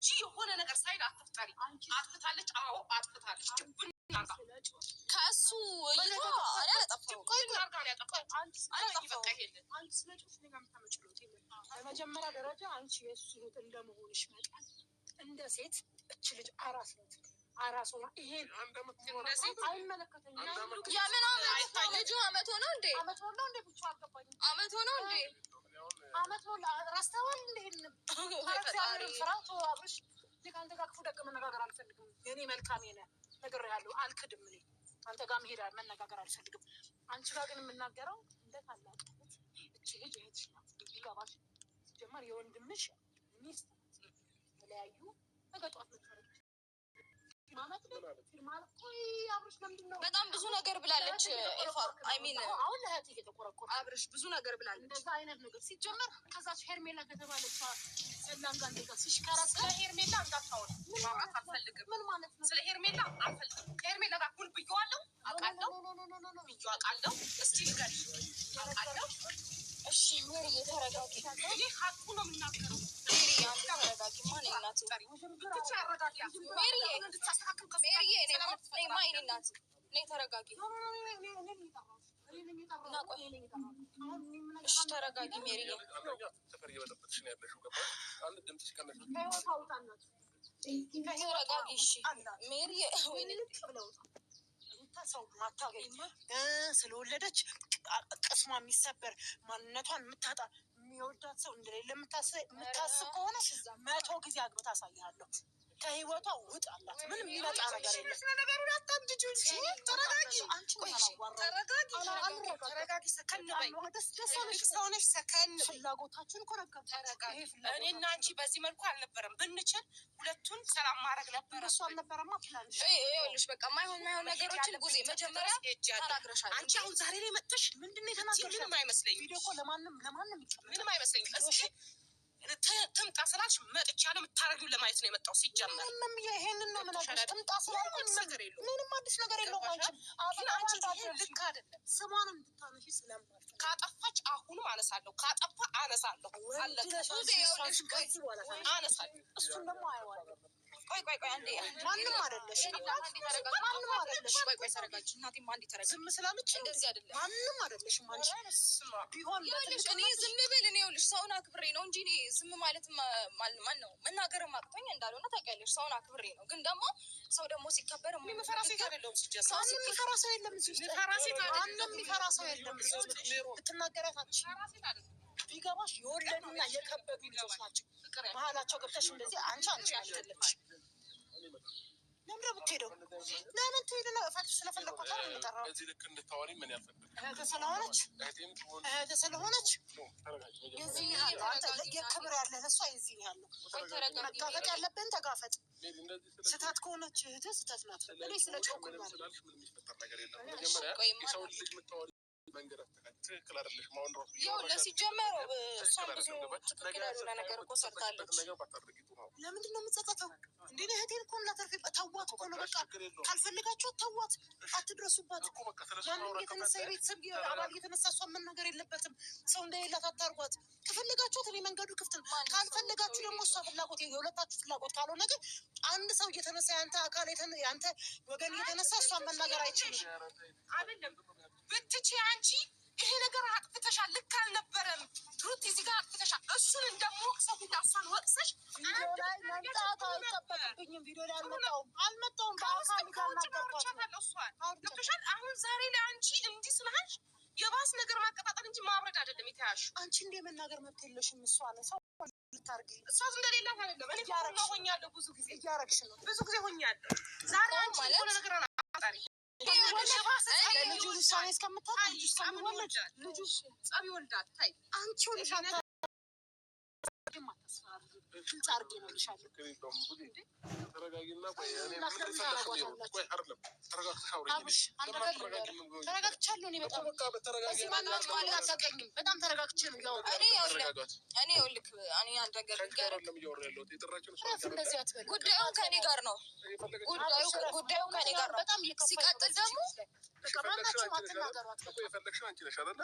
የሆነ ነገር ሳይል አትፍጠሪ። አጥፍታለች። አዎ አጥፍታለች። ከእሱ እይታ እኔ አላጠፋሁም። በመጀመሪያ ደረጃ አንቺ የእሱ ልጅ እንደመሆንሽ መጠን እንደ ሴት እች ልጅ አራስ ናት። አራስ ሆና ይሄን አይመለከተኝም። የምን አመት ነው? ልጁ አመት ሆነው እንዴ? አመት ሆነው እንዴ? ብቻ አልገባኝም። አመት ሆነው እንዴ? አመት ሆነው ረስተዋል እንዴ? ፍራቶ አብርሽ ከአንተ ጋር ክፉ ደግ መነጋገር አልፈልግም። የኔ መልካም ነ ነገር ያለው አልክድም። እኔ አንተ ጋር መሄድ መነጋገር አልፈልግም። አንቺ ጋር ግን የምናገረው እንደ ታላቅነት እቺ ልጅ እህትሽ ናት። ይገባሽ? ጀመር የወንድምሽ ሚስት የተለያዩ ነገጧት በጣም ብዙ ነገር ብላለች። አይሚን አሁን ለእህት እየተቆረቆረ አብርሽ ብዙ ነገር ብላለች። እንደዛ አይነት ነገር ሲጀመር ከዛች ሄርሜላ ከተባለች ሰላም ጋር እንደዛ ሲሽከራ ስለ ሄርሜላ እንዳታወራ ማውራት አልፈልግም። ምን ማለት ነው? ስለ ሄርሜላ አልፈልግም። ከሄርሜላ ጋር ሁሉ ብዬዋለሁ፣ አውቃለሁ፣ አውቃለሁ። እስቲ ንገሪኝ፣ አውቃለሁ። እሺ ሜሪ ተረጋጊ። እኔ ሀቁ ነው የምናገረው። ተረጋጊ። ማን እናት ተረጋጊ። እሺ ተረጋጊ ሜሪ። ተረጋጊ። እሺ ሜሪ ሰው ማታገኝ ስለወለደች ቅስሟ የሚሰበር ማንነቷን የምታጣ የሚወዳት ሰው እንደሌለ የምታስብ ከሆነ 100 ጊዜ አግብታ አሳይሃለሁ። ከህይወቷ ውጥ አላት። ምንም የሚመጣ ነገር የለም። ነገሩን አታምጅ እንጂ ተረጋጊ። ፍላጎታችሁን እኔና አንቺ በዚህ መልኩ አልነበረም። ብንችል ሁለቱን ሰላም ማድረግ ነበረ። እሱ አልነበረማ ፕላን። ይኸውልሽ በቃ ማይሆን ነገሮችን ጊዜ መጀመሪያ ተናግረሻል። አንቺ አሁን ዛሬ ላይ መጥተሽ ምንድን ነው የተናገርሽው? ምንም አይመስለኝም። ቪዲዮ እኮ ለማንም ምንም አይመስለኝም። ትምጣ ስላልሽ መጥቻለሁ። የምታረጊውን ለማየት ነው የመጣው። ሲጀመር ይሄንን ነው የምናገርሽ። ትምጣ ስላልኩኝ ምንም አዲስ ነገር የለውም። አንቺ ልክ አይደለም። ስሟን እንድታነሺ ስለማልፈልግ ካጠፋች አሁንም አነሳለሁ፣ ካጠፋ አነሳለሁ፣ አነሳለሁ። እሱን ደግሞ አየዋለሁ። ቆይ አንዴ ማንም አይደለሽ። ቆይ ተረጋጊ። እናቴማ አንዴ ተረጋጊ። ዝም ስላለች እንደዚህ አይደለም። ማንም አይደለሽም አንቺ ቢሆን እኔ ዝም ብል እኔ ይኸውልሽ ሰውን አክብሬ ነው እንጂ እኔ ዝም ማለት ማን ነው መናገርም አቅቶኝ እንዳልሆነ ታውቂያለሽ። ሰውን አክብሬ ነው። ግን ደግሞ ሰው ደግሞ ሲከበር የሚፈራ ሴት አይደለሁም። ሲጀምር የሚፈራ ሰው የለም እዚህ ውስጥ። ማንም የሚፈራ ሰው የለም እዚህ ውስጥ። ብትናገሪያት አንቺ ቢገባሽ የወለዱና የከበዱ ልጆች ናቸው። መሀላቸው ገብተሽ እንደዚህ አንቺ አይደለች። ለምን ብትሄደው ለምን ትሄድ ነው? ስለፈለኳት ነው የምጠራው። እህት ስለሆነች የዚህ የክብር ያለ ለእሷ የዚህ ያለው መጋፈጥ ያለብን ተጋፈጥ። ስህተት ከሆነች እህት ስህተት ናት። እኔ ስለ ጮኩኝ ትክክል አይደለሽም። አሁን ራሱ ይኸውልህ ሲጀመር እሷን ብዙ ትክክል ያልሆነ ነገር እኮ ሰርታለች። ለምንድን ነው የምትጸጸተው? እንደ እህቴን እኮ ላተርፊ ተዋት እኮ ነው። በቃ ካልፈልጋችሁ ተዋት፣ አትድረሱባት። ማንም የተነሳ የቤተሰብ አባል የተነሳ እሷን መናገር የለበትም። ሰው እንደሌላት አታርጓት። ከፈለጋችሁት እኔ መንገዱ ክፍት ነው። ካልፈለጋችሁ ደግሞ እሷ ፍላጎት የሁለታችሁ ፍላጎት ካልሆነ ግን አንድ ሰው እየተነሳ ያንተ አካል ያንተ ወገን እየተነሳ እሷን መናገር አይችልም። አይደለም ብትቼ አንቺ ይሄ ነገር አጥፍተሻል፣ ልክ አልነበረም። ሩት እዚህ ጋር አጥፍተሻል። እሱን እንደሞቅሰው ሁላሳን ወቅሰሽ ቪዲዮ ላይ መምጣት አይጠበቅብኝም። ቪዲዮ ላይ አልመጣሁም። ገብቶሻል። አሁን ዛሬ ላይ አንቺ እንዲህ ስለሀሽ የባስ ነገር ማቀጣጠል እንጂ ማብረድ አይደለም የተያዝሽው። አንቺ እንደ መናገር መብት የለሽም። እሷ ነው ሰው ልታርጊ እሷ እንደሌላት አይደለም። እኔ ሆኛለሁ፣ ብዙ ጊዜ እያረግሽ ነው። ብዙ ጊዜ ሆኛለሁ። ዛሬ አንቺ ሆነ ነገር አጣሪ ልጁ ውሳኔ እስከምታውቅ ልጁ ጸብ ይወልዳል። ታይ አንቺ ወልሻታ ግልጽ አድርጌ ነው ልሻለሁ። ተረጋግቻለሁ። እኔ በጣም በጣም ተረጋግቼ ነው እኔ ይኸውልህ እኔ አንድ ነገር ጉዳዩ ከኔ ጋር ነው። ጉዳዩ ከኔ ጋር ነው። ሲቀጥል ደግሞ ማናችሁም አትናገሯት። የፈለግሽን አንቺ ነሽ አይደለ?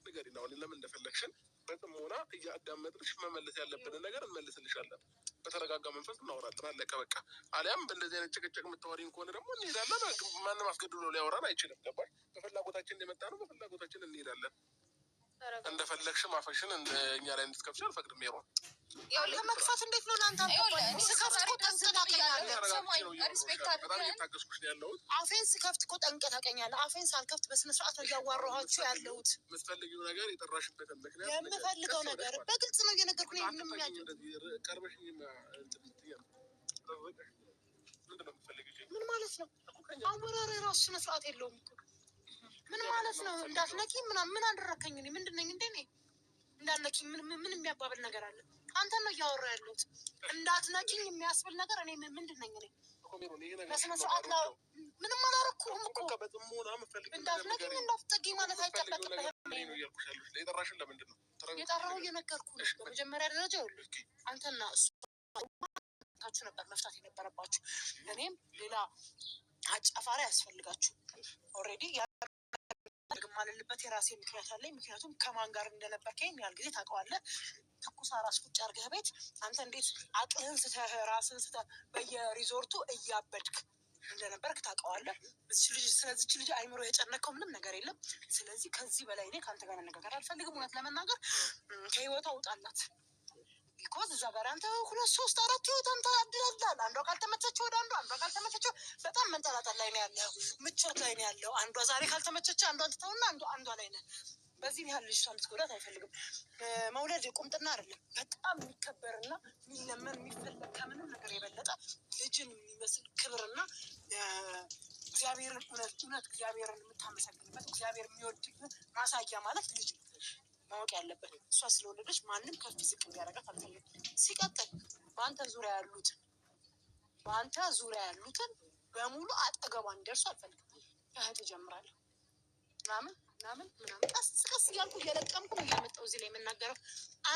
ንገሪኝ አሁን ለምን እንደፈለግሽን በጥሞና እያዳመጥንሽ መመለስ ያለብንን ነገር እንመልስልሻለን። በተረጋጋ መንፈስ እናወራለን። አለቀ በቃ። አሊያም በእንደዚህ አይነት ጭቅጭቅ የምታወሪን ከሆነ ደግሞ እንሄዳለን። ማንም አስገድዶ ሊያወራን አይችልም። ገባሽ? በፍላጎታችን የመጣ ነው። በፍላጎታችን እንሄዳለን። እንደፈለግሽ ማፈሽን እኛ ላይ እንድትከፍሽ አልፈቅድም። ይሆን ለመክፈት እንዴት ነው እናንተ? አፌን ስከፍት እኮ ጠንቀህ ታውቀኛለህ። አፌን ሳልከፍት በስነ ስርዓት ነው እያዋራኋችሁ ያለሁት። የምትፈልጊው ነገር የጠራሽበትን ምክንያት የምፈልገው ነገር በግልጽ ነው እየነገርኩህ ነው። ምንም ምን ማለት ነው? አወራር የራሱ ስነ ስርዓት የለውም። ምን ማለት ነው? እንዳትነቂ ምናምን ምን አደረከኝ? እኔ ምንድን ነኝ እንዴ? እኔ እንዳትነቂ ምን የሚያባብል ነገር አለ? አንተ ነው እያወራ ያለሁት። እንዳትነቂኝ የሚያስብል ነገር እኔ ምንድን ነኝ? እኔ በስነ ስርዓት ላይ ምንም አላረኩም እኮ። እንዳትነቂኝ እንዳትጠጊኝ ማለት አይጠበቅብህም። የጠራሽን ለምንድን ነው? የጠራው እየነገርኩህ ነው። በመጀመሪያ ደረጃ ይኸውልህ አንተና እሱ ታችሁ ነበር መፍታት የነበረባችሁ። እኔም ሌላ አጫፋሪ ያስፈልጋችሁ ኦልሬዲ ማለልበት የራሴ ምክንያት አለኝ። ምክንያቱም ከማን ጋር እንደነበርከኝ ያህል ጊዜ ታውቀዋለህ። ትኩስ አራስ ቁጭ አድርገህ ቤት አንተ እንዴት አቅልህን ስተህ ራስን ስተህ በየሪዞርቱ እያበድክ እንደነበርክ ታውቀዋለህ። ስለዚች ልጅ አይምሮ የጨነቀው ምንም ነገር የለም። ስለዚህ ከዚህ በላይ እኔ ከአንተ ጋር መነጋገር አልፈልግም። እውነት ለመናገር ከህይወቷ ውጣላት። ቢኮዝ እዛ ጋር አንተ 2 3 4 ህይወት አንተ አድላል። አንዷ ካልተመቸችው ወደ አንዷ ካልተመቸችው በጣም መንጠላጠል ላይ ነው ያለው፣ ምቾት ላይ ነው ያለው። አንዷ ዛሬ ካልተመቸች አንዷን ትተውና አንዷ ላይ ነው። በዚህ ያህል ልጅቷ እንድትጎዳት አይፈልግም። መውለድ ቁምጥና አይደለም። በጣም የሚከበርና የሚለመን የሚፈለግ ከምንም ነገር የበለጠ ልጅን የሚመስል ክብርና እግዚአብሔርን እውነት እግዚአብሔርን የምታመሰግንበት እግዚአብሔር የሚወድበት ማሳያ ማለት ልጅ ነው። ማወቅ ያለበት እሷ ስለወለደች ማንም ከፍ ዝቅ እንዲያደርጋት አልፈልግም። ሲቀጥል በአንተ ዙሪያ ያሉትን በሙሉ አጠገቧ እንዲደርሱ አልፈልግም። እህት እጀምራለሁ ምናምን ቀስ እያልኩ እየለቀምኩ ነው እያመጣሁ እዚህ ላይ የምናገረው።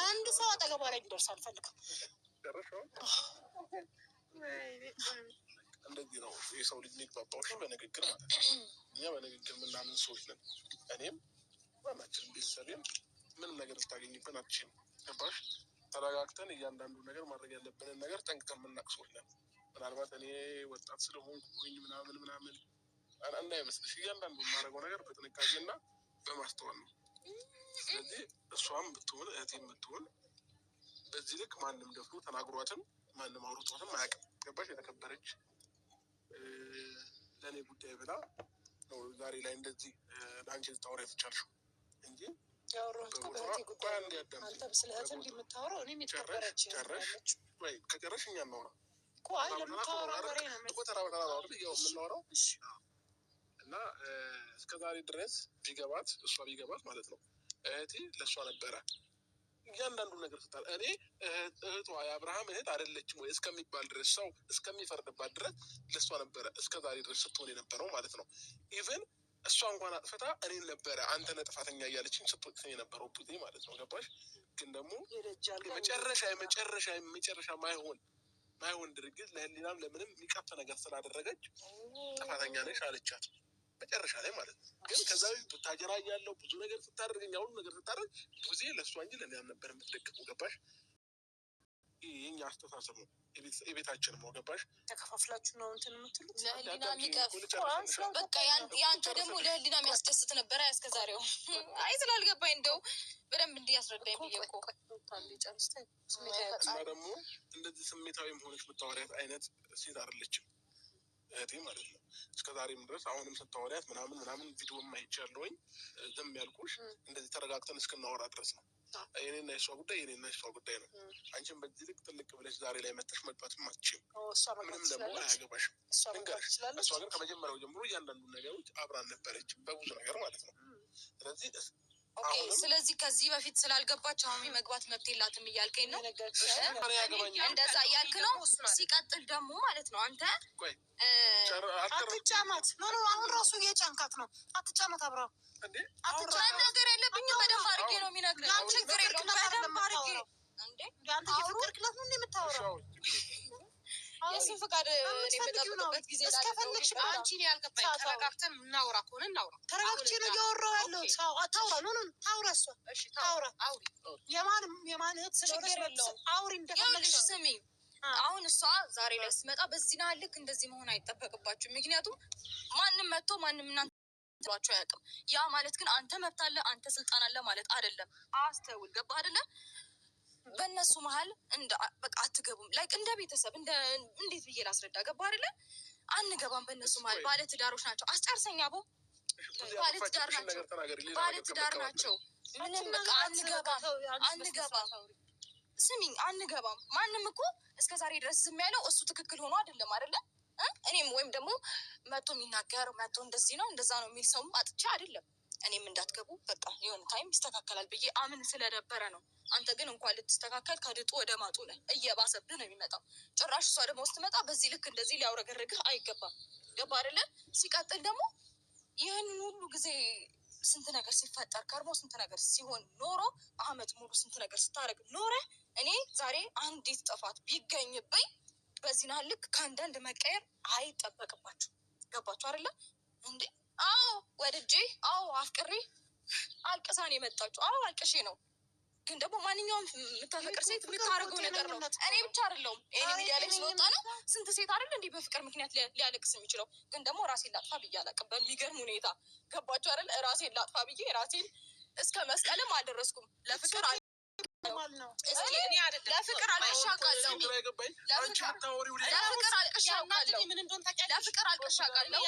አንድ ሰው አጠገቧ ላይ እንዲደርስ አልፈልግም። እንደዚህ ነው የሰው ልጅ የሚግባባዎች በንግግር ማለት ነው። እኛ በንግግር የምናምን ሰዎች ነን። እኔም ማናችንም ቤተሰቤም ምንም ነገር ልታገኝብን አትችልም። ገባሽ? ተረጋግተን እያንዳንዱ ነገር ማድረግ ያለብንን ነገር ጠንቅቀን የምናውቅ ሰዎች ነን። ምናልባት እኔ ወጣት ስለሆንኩኝ ምናምን እንዳይመስልሽ እያንዳንዱ የማደርገው ነገር በጥንቃቄና በማስተዋል ነው። ስለዚህ እሷም ብትሆን እህቴም ብትሆን በዚህ ልክ ማንም ደፍሮ ተናግሯትም ማንም አውርቷትም አያውቅም። ገባሽ? የተከበረች ለእኔ ጉዳይ ብላ ነው ዛሬ ላይ እንደዚህ ለአንቺ ልታወራ የተቻልሽው እንጂ ከጨረሽ እኛ እናውራ የምናወራው እና እስከዛሬ ድረስ እሷ ቢገባት ማለት ነው እህቴ ለእሷ ነበረ እያንዳንዱ ነገር ስታል እኔ እህቷ የአብርሃም እህት አይደለችም ወይ እስከሚባል ድረስ ሰው እስከሚፈርድባት ድረስ ለእሷ ነበረ እስከዛሬ ድረስ ስትሆን የነበረው ማለት ነው። ኢቨን እሷ እንኳን አጥፍታ እኔን ነበረ አንተ ነህ ጥፋተኛ እያለችኝ ስትወቅሰኝ የነበረው ጊዜ ማለት ነው። ገባሽ? ግን ደግሞ መጨረሻ ማይሆን ድርጊት ለህሊናም ለምንም የሚቀፍ ነገር ስላደረገች ጥፋተኛ ነሽ አለቻት መጨረሻ ላይ ማለት ነው። ግን ከዛ ብታጀራ እያለው ብዙ ነገር ስታደርገኝ ሁሉ ነገር ስታደርግ ጊዜ ለእሷ እንጂ ለእኔ አልነበረ የምትደቅሙ። ገባሽ? የኛ አስተሳሰብ ነው የቤታችንም ነው። ገባሽ? ተከፋፍላችሁ ነው እንትን የምትሉት ለህሊና የሚቀፍ በቃ ያንተ ደግሞ ለህሊና የሚያስደስት ነበረ እስከዛሬው። አይ ስላልገባኝ እንደው በደንብ እንዲያስረዳኝ ብዬ እኮ እና ደግሞ እንደዚህ ስሜታዊ መሆንሽ የምታወሪያት አይነት ሴት አይደለችም እህቴ ማለት ነው። እስከዛሬም ድረስ አሁንም ስታወሪያት ምናምን ቪዲዮ አይቻለሁኝ። ዝም ያልኩሽ እንደዚህ ተረጋግተን እስክናወራ ድረስ ነው። የኔና የሷ ጉዳይ ነው። አንቺም በዚህ ልክ ትልቅ ብለሽ ዛሬ ላይ መጥተሽ መግባትም አትችይም። ምንም ደግሞ አያገባሽም። እሷ ግን ከመጀመሪያው ጀምሮ እያንዳንዱ ነገሮች አብራን ነበረች በብዙ ነገር ማለት ነው። ስለዚህ ከዚህ በፊት ስላልገባች አሁን መግባት መብት የላትም እያልከኝ ነው? እንደዛ እያልክ ነው? ሲቀጥል ደግሞ ማለት ነው አንተ አትጫማት። አሁን ራሱ እየጫንካት ነው። አትጫማት አብረው ነገር የለብኝም። በደንብ አድርጌ ነው የሚነግርህ። ችግር የለውም። በደንብ አድርጌ የእሱን ፍቃድ የምጠብቅበት ጊዜ እስከፈለግሽ አንቺ ነው ያልገባኝ። ተረጋግተን እናውራ ከሆነ እናውራ። ተረጋግቼ ነው እያወራሁ ያለሁት። ታውራ ታውራ እሷ ታውራ። የማን እህት ስለሆነች አውሪ እንደፈለግሽ። ስሚ አሁን እሷ ዛሬ ላይ ስትመጣ በዚህ ናህል ልክ እንደዚህ መሆን አይጠበቅባችሁ። ምክንያቱም ማንም መጥቶ ማንም እናንተ ብሏቸው አያውቅም። ያ ማለት ግን አንተ መብት አለ አንተ ስልጣን አለ ማለት አይደለም። አስተውል። ገባ አይደለ? በእነሱ መሀል በቃ አትገቡም። ላይክ እንደ ቤተሰብ እንዴት ብዬ ላስረዳ? ገባ አይደለ? አንገባም በእነሱ መሀል። ባለትዳሮች ናቸው። አስጨርሰኛ ቦ ባለትዳር ናቸው። ባለትዳር ናቸው። ምንም በቃ አንገባም። ስሚኝ አንገባም። ማንም እኮ እስከ ዛሬ ድረስ ዝም ያለው እሱ ትክክል ሆኖ አይደለም አይደለ? እኔም ወይም ደግሞ መቶ የሚናገር መቶ እንደዚህ ነው እንደዛ ነው የሚል ሰውም አጥቻ አይደለም። እኔም እንዳትገቡ በቃ የሆነ ታይም ይስተካከላል ብዬ አምን ስለነበረ ነው። አንተ ግን እንኳን ልትስተካከል ከድጡ ወደ ማጡ ነህ። እየባሰብህ ነው የሚመጣው። ጭራሽ እሷ ደግሞ ስትመጣ በዚህ ልክ እንደዚህ ሊያውረገርግህ አይገባም። ገባ አይደለ? ሲቀጥል ደግሞ ይህን ሁሉ ጊዜ ስንት ነገር ሲፈጠር ከርሞ ስንት ነገር ሲሆን ኖሮ አመት ሙሉ ስንት ነገር ስታደርግ ኖረ። እኔ ዛሬ አንዲት ጥፋት ቢገኝብኝ በዚህ ናህል ልክ ከአንዳንድ መቀየር አይጠበቅባችሁ። ገባችሁ አይደለ እንዴ? አዎ ወድጄ፣ አዎ አፍቅሬ አልቅሳን የመጣችሁ። አዎ አልቅሼ ነው። ግን ደግሞ ማንኛውም የምታፈቅር ሴት የምታደርገው ነገር ነው። እኔ ብቻ አይደለሁም። ይሄ ሚዲያ ላይ ስለወጣ ነው ስንት ሴት አይደል እንዲህ በፍቅር ምክንያት ሊያለቅስ የሚችለው። ግን ደግሞ ራሴን ላጥፋ ብዬ አላውቅም። በሚገርም ሁኔታ ገባችሁ አይደል? ራሴን ላጥፋ ብዬ ራሴን እስከ መስቀልም አልደረስኩም። ለፍቅር ለፍቅር አልቅሻቃለሁ።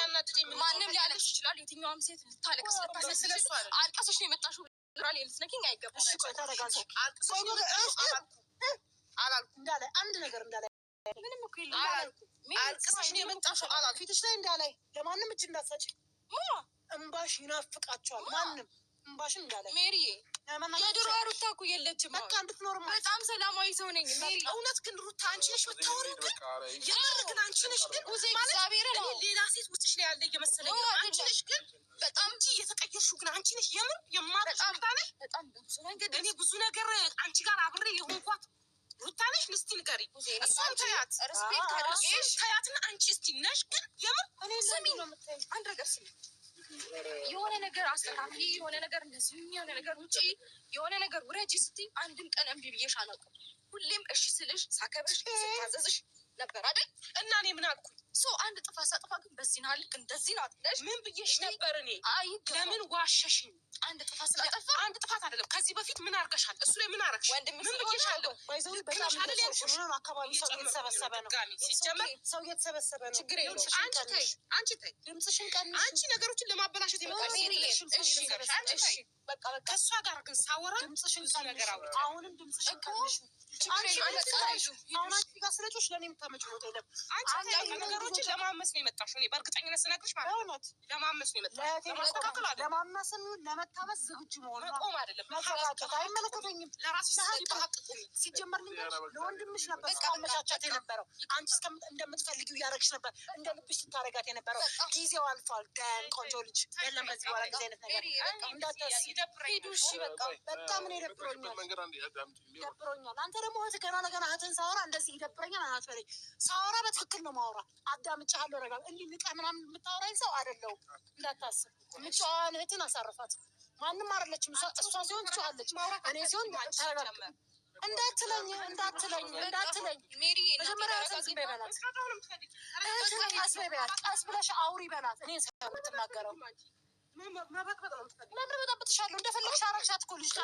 ማንም ሊያለቅስ ይችላል። የትኛውም ሴት ልታለቅስ ልታስመስል አልቀሰሽ ነው የመጣሽው ልትነኪኝ አይገባም። እንዳለ አንድ ነገር እንዳለ ምንም እኮ አልቅሰሽ ነው የመጣሽው አላልኩም። ፊትሽ ላይ እንዳላይ ለማንም እጅ እንዳትሰጪ። እምባሽ ይናፍቃቸዋል። ማንም እምባሽን እንዳለ ሜሪዬ የድሮ ሩታ እኮ የለችም። በቃ እንድትኖር በጣም ሰላማዊ ሰው ነኝ ሜሪ። እውነት ግን ሩታ አንቺ ነሽ የምታወሪው? ግን የምር ግን አንቺ ነሽ? ግን እግዚአብሔር ነው ሌላ ሴት ውስጥሽ ላይ ያለ እየመሰለኝ አንቺ ነሽ። ግን በጣም እንጂ እየተቀየርሽው ግን አንቺ ነሽ። የምር የማታውቂ በጣም ብዙ መንገድ እኔ ብዙ ነገር አንቺ ጋር አብሬ የሆንኳት ሩታ ነሽ። እስቲ ንገሪ። እሷን ተያት፣ ሪስፔክት አድርጌሽ ተያትና አንቺ እስቲ ነሽ። ግን የምር ስሚ አንድ ነገር ስሚ የሆነ ነገር አስተካክሊ፣ የሆነ ነገር እንደዚህ የሆነ ነገር ውጪ፣ የሆነ ነገር ውረጂ ስትይ አንድም ቀን እምቢ ብዬሽ አላውቅም። ሁሌም እሺ ስልሽ ሳከብርሽ ስታዘዝሽ ነበር አይደል? እና እኔ ምን አልኩኝ? ሰው አንድ ጥፋት ሳጥፋ ግን በዚህ ናህል ልክ እንደዚህ ናት ብለሽ ምን ብዬሽ ነበር? እኔ ለምን ዋሸሽኝ? አንድ ጥፋት ስላጠፋ አንድ ጥፋት አይደለም። ከዚህ በፊት ምን አርገሻል? እሱ ላይ ምን አረግሽ? ምን ብዬሻለሁ? አካባቢ ሰው እየተሰበሰበ ነው። ሲጀመር ሰው እየተሰበሰበ ነው። ችግር የለውም። አንቺ ተይ፣ ድምፅሽን ቀንሽ። አንቺ ነገሮችን ለማበላሸት ይመጣል። ከእሷ ጋር ግን ሳወራ ድምፅሽን ነገር አውጥ። አሁንም ድምፅሽን ቀንሽ። አሁን አንቺ ጋር ስለጮሽ ለእኔ የምታመጪው ቦታ የለም። አንቺ ነገሮችን ለማመስ ነው የመጣሽው። እኔ በእርግጠኝነት ስነግርሽ ማለት ነው ለማመስ ነው የመጣሽው። ለማመስም ለመታመስ ዝግጁ መሆን ነው። መቆም አይደለም መረጋጋት። አይመለከተኝም። ለራስሽ ሲጀመር ለወንድምሽ ነበር አመቻቻት የነበረው። አንቺ እንደምትፈልጊው እያደረግሽ ነበር እንደ ልብሽ ስታረጋት የነበረው። ጊዜው አልፏል። ደን ቆንጆ ልጅ የለም በዚህ በኋላ ጊዜ አይነት ነገር እንዳታስቢ። ሂዱ እሺ በቃ በጣም እኔ ደብሮኛል። አንተ ደግሞ እህት ገና ለገና እህትን ሳወራ እንደዚህ ይደብረኛል አትበለኝ። ሳወራ በትክክል ነው ማውራ። አዳምጫለሁ። ረጋ እንዲህ ንቀህ ምናምን የምታወራኝ ሰው አይደለሁም እንዳታስብ። ምጫዋን እህትን አሳርፋት። ማንም አይደለችም እሷ ሲሆን ትጮሃለች። እኔ ሲሆን ተረጋጋ። እንዳትለኝ መጀመሪያ እህትን ዝም በይ በላት። እህትን ቀስ በይ በላት። ቀስ ብለሽ አውሪ በላት። እኔ የምትናገረው መበጥበጥሻለሁ። እንደፈለግሽ አረግሻት እኮ ልጅቷ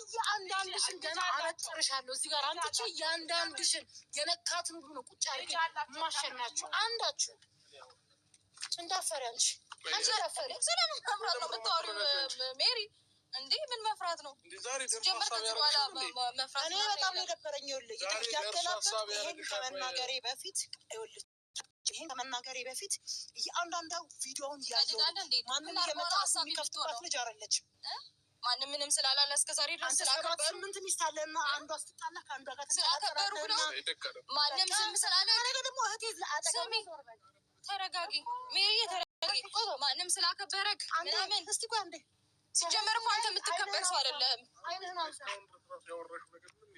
እያንዳንድሽን ገና አበጥርሻለሁ። እዚህ ጋር አንጥቼ እያንዳንድሽን የነካትን ሁሉ ነው ቁጭ አድርጌ የማሸናችሁ። አንዳችሁ እንዳፈሪ አንቺ እንዳፈሪ ስለምን መፍራት ነው የምታወሪው ሜሪ? እንዴ ምን መፍራት ነው? ጀመር ከዚህ በኋላ መፍራት እኔ በጣም ነው የደበረኝ። ይኸውልህ ያገላበጥ ይሄን ከመናገሬ በፊት እያንዳንዷ ቪዲዮውን እያየሁ ማንም እየመጣ የሚከፍትባት ልጅ አይደለችም። ማንም ምንም ስላላለ እስከዛሬ ድረስ ስላከበሩ 8 ሚስት አለና አንዷ ስትጣላ ከአንዷ ጋር ስላከበሩ ነው። ማንም ዝም ስላለ ነገ ደግሞ እህቴ አጠገቤ ተረጋጊ ሜሪ ተረጋጊ። ማንም ስላከበረክ ምናምን እስቲ ቆይ አንዴ ሲጀመር እኮ አንተ የምትከበር ሰው አይደለም። አይንህን አንሳ።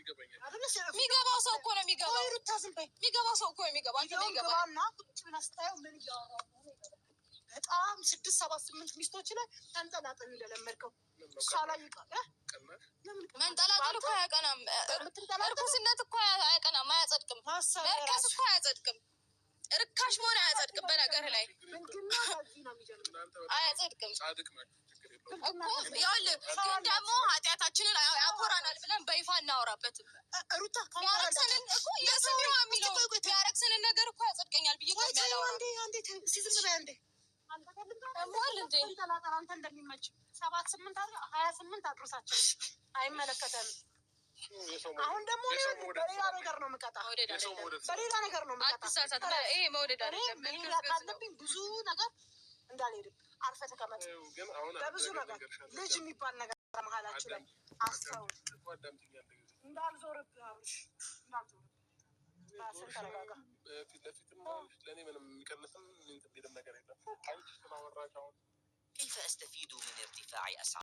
የሚገባው ሰው እኮ ነው የሚገባው። የሚገባው ሰው እኮ ነው የሚገባው። አንተ ነው የሚገባው። እና ቁጭ ብለህ ስታየው ምን እያወራሁ በጣም 6 7 8 ሚስቶች ላይ ተንጠላጠል እንደለመድከው እሷ ላይ መንጠላጠል እኮ አያቀናም። እርኩስነት እኮ አያቀናም፣ አያጸድቅም። መርከስ እኮ አያጸድቅም። ርካሽ መሆን አያጸድቅም። በነገር ላይ አያጸድቅም እኮ። ይኸውልህ ግን ደግሞ ኃጢአታችንን ያኮራናል ብለን በይፋ እናወራበትም። ያረክሰንን እኮ የሰው የሚለው ያረክሰንን ነገር እኮ ያጸድቀኛል ብዬ አንተ እንደሚመች 7 8 28 አድርሳቸው አይመለከተንም። አሁን ደግሞ በሌላ ነገር ነው የምቀጣው። በሌላ ነገር ነው የምቀጣው። ይሄ መውደድ አይደለም። መሄድ ካለብኝ ብዙ ነገር እንዳልሄድም አርፈህ ተቀመጥ። በብዙ ነገር ልጅ የሚባል ነገር መሀላችሁ ላይ አስተውል። እንዳልዞርብህ አብርሽ፣ እንዳልዞርብህ ራስን ተረጋጋ። ፊት ለፊትም ለእኔ ምንም የሚቀንስም የሚልም ነገር የለም። አንቺ ስላወራሽ አሁን كيف أستفيد من ارتفاع أسعار